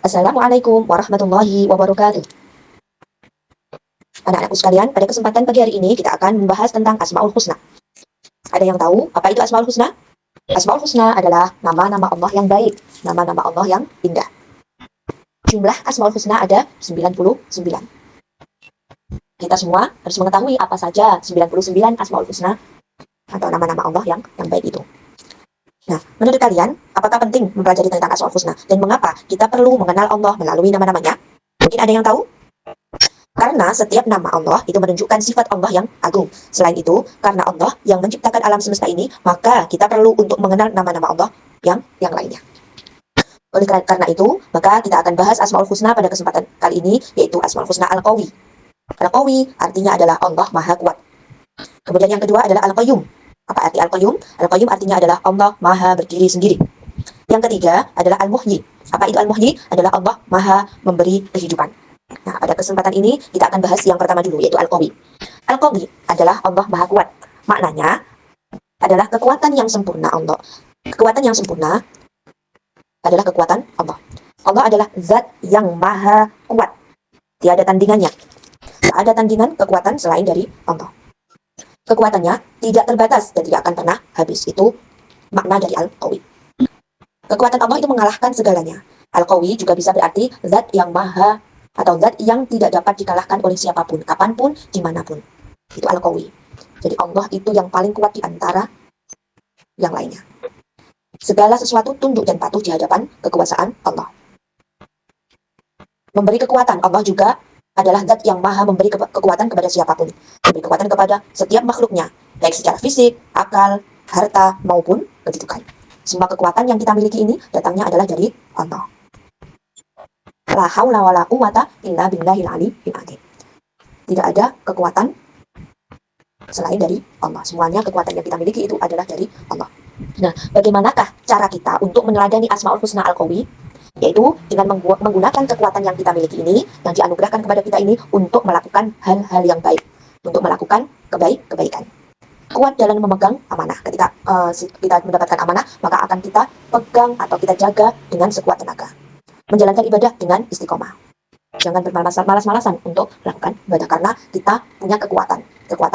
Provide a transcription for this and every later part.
Assalamualaikum warahmatullahi wabarakatuh. Anak-anakku sekalian, pada kesempatan pagi hari ini kita akan membahas tentang Asmaul Husna. Ada yang tahu apa itu Asmaul Husna? Asmaul Husna adalah nama-nama Allah yang baik, nama-nama Allah yang indah. Jumlah Asmaul Husna ada 99. Kita semua harus mengetahui apa saja 99 Asmaul Husna atau nama-nama Allah yang baik itu. Nah, menurut kalian, apakah penting mempelajari tentang Asmaul Husna dan mengapa kita perlu mengenal Allah melalui nama-namanya? Mungkin ada yang tahu? Karena setiap nama Allah itu menunjukkan sifat Allah yang agung. Selain itu, karena Allah yang menciptakan alam semesta ini, maka kita perlu untuk mengenal nama-nama Allah yang lainnya. Oleh karena itu, maka kita akan bahas Asmaul Husna pada kesempatan kali ini, yaitu Asmaul Husna Al-Qawi. Al-Qawi artinya adalah Allah Maha Kuat. Kemudian yang kedua adalah Al-Qayyum. Apa arti Al-Qayyum? Al-Qayyum artinya adalah Allah Maha berdiri sendiri. Yang ketiga adalah Al-Muhyi. Apa itu Al-Muhyi? Adalah Allah Maha memberi kehidupan. Nah, pada kesempatan ini kita akan bahas yang pertama dulu, yaitu Al-Qawi. Al-Qawi adalah Allah Maha Kuat. Maknanya adalah kekuatan yang sempurna Allah. Kekuatan yang sempurna adalah kekuatan Allah. Allah adalah zat yang maha kuat. Tiada tandingannya. Tak ada tandingan kekuatan selain dari Allah. Kekuatannya tidak terbatas dan tidak akan pernah habis. Itu makna dari Al-Qawi. Kekuatan Allah itu mengalahkan segalanya. Al-Qawi juga bisa berarti zat yang maha atau zat yang tidak dapat dikalahkan oleh siapapun, kapanpun, dimanapun. Itu Al-Qawi. Jadi Allah itu yang paling kuat di antara yang lainnya. Segala sesuatu tunduk dan patuh di hadapan kekuasaan Allah. Memberi kekuatan, Allah juga adalah zat yang maha memberi kekuatan kepada siapapun. Memberi kekuatan kepada setiap makhluknya, baik secara fisik, akal, harta, maupun kedudukan. Semua kekuatan yang kita miliki ini datangnya adalah dari Allah. La haula wala quwata illa billahil aliyyil azim. Tidak ada kekuatan selain dari Allah. Semuanya kekuatan yang kita miliki itu adalah dari Allah. Nah, bagaimanakah cara kita untuk meneladani Asmaul Husna Al-Qawi? Yaitu dengan menggunakan kekuatan yang kita miliki ini, yang dianugerahkan kepada kita ini untuk melakukan hal-hal yang baik, untuk melakukan kebaikan. Kuat dalam memegang amanah. Ketika kita mendapatkan amanah, maka akan kita pegang atau kita jaga dengan sekuat tenaga. Menjalankan ibadah dengan istiqomah. Jangan bermalas-malasan untuk melakukan ibadah karena kita punya kekuatan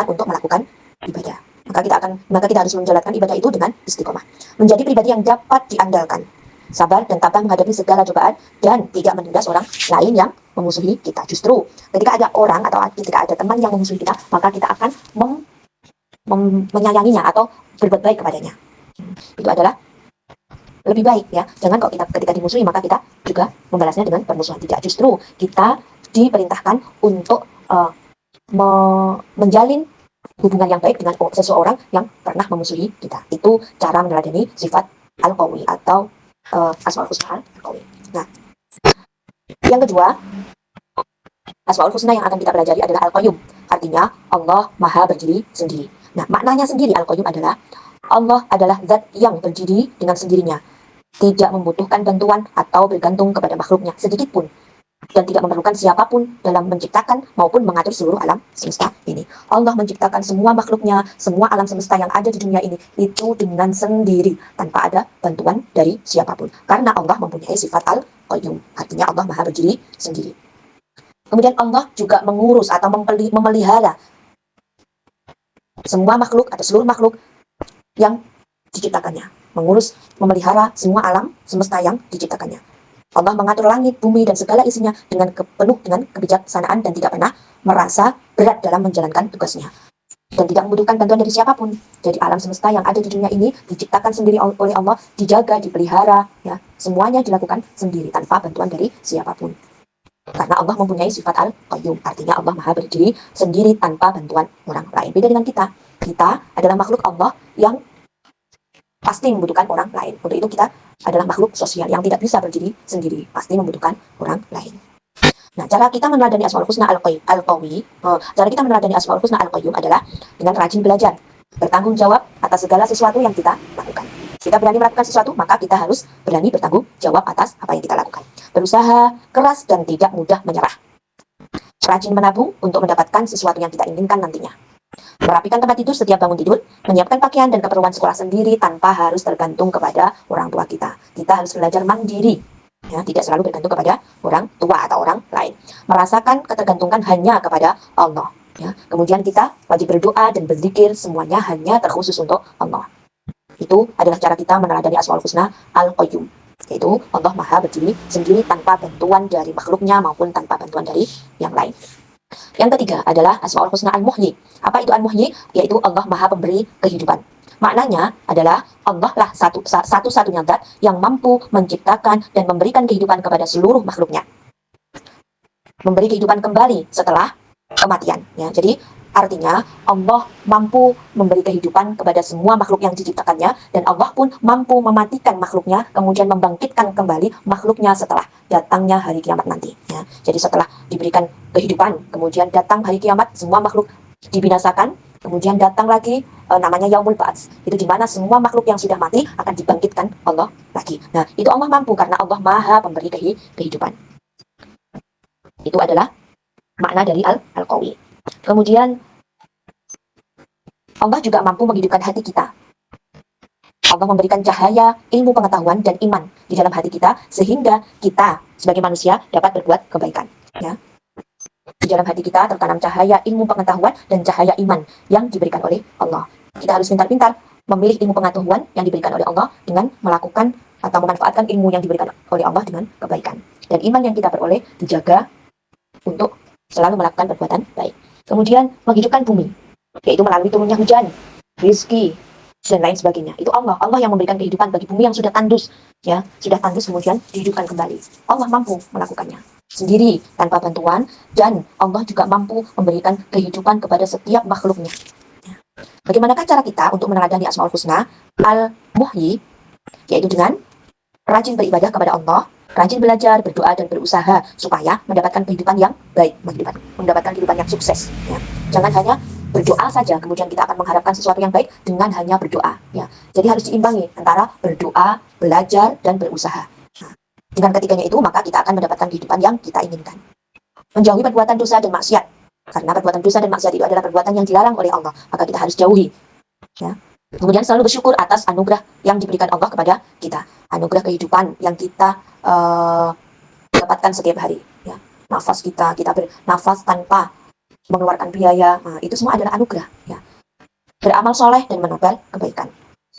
untuk melakukan ibadah. Maka kita harus menjalankan ibadah itu dengan istiqomah. Menjadi pribadi yang dapat diandalkan, sabar dan tabah menghadapi segala cobaan dan tidak menindas orang lain yang memusuhi kita. Justru ketika ada orang atau ketika ada teman yang memusuhi kita, maka kita akan menyayanginya atau berbuat baik kepadanya. Itu adalah lebih baik ya. Jangan kalau ketika dimusuhi maka kita juga membalasnya dengan permusuhan. Tidak, justru kita diperintahkan untuk menjalin hubungan yang baik dengan seseorang yang pernah memusuhi kita. Itu cara meneladani sifat Al-Qawi atau Asmaul Husna Al-Qawi. Nah, yang kedua, Asmaul Husna yang akan kita pelajari adalah Al-Qayyum. Artinya Allah Maha berdiri sendiri. Nah, maknanya sendiri Al-Qayyum adalah Allah adalah zat yang berdiri dengan sendirinya, tidak membutuhkan bantuan atau bergantung kepada makhluknya sedikit pun, dan tidak memerlukan siapapun dalam menciptakan maupun mengatur seluruh alam semesta ini. Allah menciptakan semua makhluknya, semua alam semesta yang ada di dunia ini itu dengan sendiri, tanpa ada bantuan dari siapapun. Karena Allah mempunyai sifat Al-Qayyum, artinya Allah Maha berdiri sendiri. Kemudian Allah juga mengurus atau memelihara semua makhluk atau seluruh makhluk yang diciptakannya, mengurus, memelihara semua alam semesta yang diciptakannya. Allah mengatur langit, bumi, dan segala isinya penuh dengan kebijaksanaan dan tidak pernah merasa berat dalam menjalankan tugasnya. Dan tidak membutuhkan bantuan dari siapapun. Jadi alam semesta yang ada di dunia ini diciptakan sendiri oleh Allah, dijaga, dipelihara, ya, semuanya dilakukan sendiri tanpa bantuan dari siapapun. Karena Allah mempunyai sifat Al-Qayyum, artinya Allah Maha berdiri sendiri tanpa bantuan orang lain. Beda dengan kita. Kita adalah makhluk Allah yang pasti membutuhkan orang lain. Untuk itu kita adalah makhluk sosial yang tidak bisa berdiri sendiri, pasti membutuhkan orang lain. Nah, cara kita meneladani Asmaul Husna Al-Qawi, cara kita meneladani Asmaul Husna Al-Qayyum adalah dengan rajin belajar, bertanggung jawab atas segala sesuatu yang kita lakukan. Kita berani melakukan sesuatu, maka kita harus berani bertanggung jawab atas apa yang kita lakukan. Berusaha keras dan tidak mudah menyerah. Rajin menabung untuk mendapatkan sesuatu yang kita inginkan nantinya. Merapikan tempat tidur setiap bangun tidur, menyiapkan pakaian dan keperluan sekolah sendiri tanpa harus tergantung kepada orang tua kita. Kita harus belajar mandiri. Ya, tidak selalu bergantung kepada orang tua atau orang lain. Merasakan ketergantungan hanya kepada Allah. Ya. Kemudian kita wajib berdoa dan berzikir semuanya hanya terkhusus untuk Allah. Itu adalah cara kita meneladani Asmaul Husna Al-Qayyum. Yaitu Allah Maha berdiri sendiri tanpa bantuan dari makhluknya maupun tanpa bantuan dari yang lain. Yang ketiga adalah Asmaul Husna Al-Muhyi. Apa itu Al-Muhyi? Yaitu Allah Maha pemberi kehidupan. Maknanya adalah Allah lah satu-satunya zat yang mampu menciptakan dan memberikan kehidupan kepada seluruh makhluknya. Memberi kehidupan kembali setelah kematian. Ya. Jadi artinya Allah mampu memberi kehidupan kepada semua makhluk yang diciptakannya, dan Allah pun mampu mematikan makhluknya, kemudian membangkitkan kembali makhluknya setelah datangnya hari kiamat nanti. Ya. Jadi setelah diberikan kehidupan, kemudian datang hari kiamat, semua makhluk dibinasakan, kemudian datang lagi namanya Yaumul Ba'ats. Itu di mana semua makhluk yang sudah mati akan dibangkitkan Allah lagi. Nah, itu Allah mampu karena Allah Maha pemberi kehidupan. Itu adalah makna dari Al-Qawi. Kemudian Allah juga mampu menghidupkan hati kita. Allah memberikan cahaya, ilmu pengetahuan, dan iman di dalam hati kita, sehingga kita sebagai manusia dapat berbuat kebaikan. Ya. Di dalam hati kita tertanam cahaya ilmu pengetahuan dan cahaya iman yang diberikan oleh Allah. Kita harus pintar-pintar memilih ilmu pengetahuan yang diberikan oleh Allah dengan melakukan atau memanfaatkan ilmu yang diberikan oleh Allah dengan kebaikan. Dan iman yang kita peroleh dijaga untuk selalu melakukan perbuatan baik. Kemudian menghidupkan bumi, yaitu melalui turunnya hujan, rizki, dan lain sebagainya. Itu Allah yang memberikan kehidupan bagi bumi yang sudah tandus, ya, sudah tandus kemudian dihidupkan kembali. Allah mampu melakukannya sendiri tanpa bantuan, dan Allah juga mampu memberikan kehidupan kepada setiap makhluknya. Bagaimanakah cara kita untuk meneladani Asmaul Husna Al-Muhyi? Yaitu dengan rajin beribadah kepada Allah, rajin belajar, berdoa, dan berusaha supaya mendapatkan kehidupan yang baik, mendapatkan kehidupan yang sukses. Ya. Jangan hanya berdoa saja, kemudian kita akan mengharapkan sesuatu yang baik dengan hanya berdoa. Ya. Jadi harus diimbangi antara berdoa, belajar, dan berusaha. Nah, dengan ketiganya itu, maka kita akan mendapatkan kehidupan yang kita inginkan. Menjauhi perbuatan dosa dan maksiat. Karena perbuatan dosa dan maksiat itu adalah perbuatan yang dilarang oleh Allah, maka kita harus jauhi. Ya. Kemudian selalu bersyukur atas anugerah yang diberikan Allah kepada kita. Anugerah kehidupan yang kita dapatkan setiap hari. Ya. Nafas kita bernafas tanpa mengeluarkan biaya. Nah, itu semua adalah anugerah. Ya. Beramal soleh dan menebar kebaikan.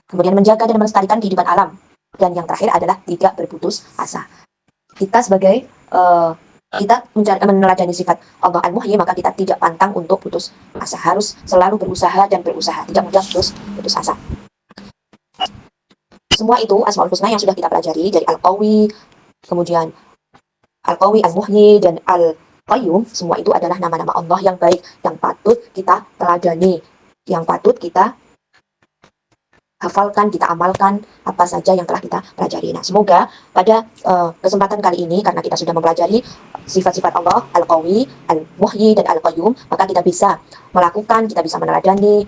Kemudian menjaga dan melestarikan kehidupan alam. Dan yang terakhir adalah tidak berputus asa. Kita sebagai kita meneladani sifat Allah Al-Muhyi, maka kita tidak pantang untuk putus asa. Harus selalu berusaha dan berusaha, tidak mudah putus asa. Semua itu Asmaul Husna yang sudah kita pelajari dari Al-Qawi, kemudian Al-Qawi, Al-Muhyi, dan Al-Qayyum. Semua itu adalah nama-nama Allah yang baik, yang patut kita teladani, yang patut kita hafalkan, kita amalkan apa saja yang telah kita pelajari. Nah, semoga pada kesempatan kali ini, karena kita sudah mempelajari sifat-sifat Allah, Al-Qawi, Al-Muhyi, dan Al-Qayyum, maka kita bisa melakukan, kita bisa meneladani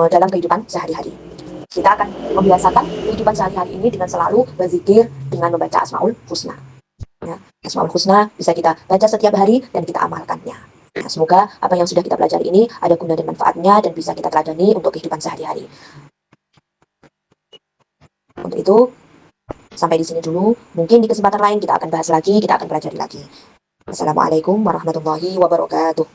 dalam kehidupan sehari-hari. Kita akan membiasakan kehidupan sehari-hari ini dengan selalu berzikir, dengan membaca Asmaul Husna. Ya, Asmaul Husna bisa kita baca setiap hari dan kita amalkannya. Nah, semoga apa yang sudah kita pelajari ini ada guna dan manfaatnya dan bisa kita teladani untuk kehidupan sehari-hari. Untuk itu, sampai di sini dulu. Mungkin di kesempatan lain kita akan bahas lagi, kita akan pelajari lagi. Assalamualaikum warahmatullahi wabarakatuh.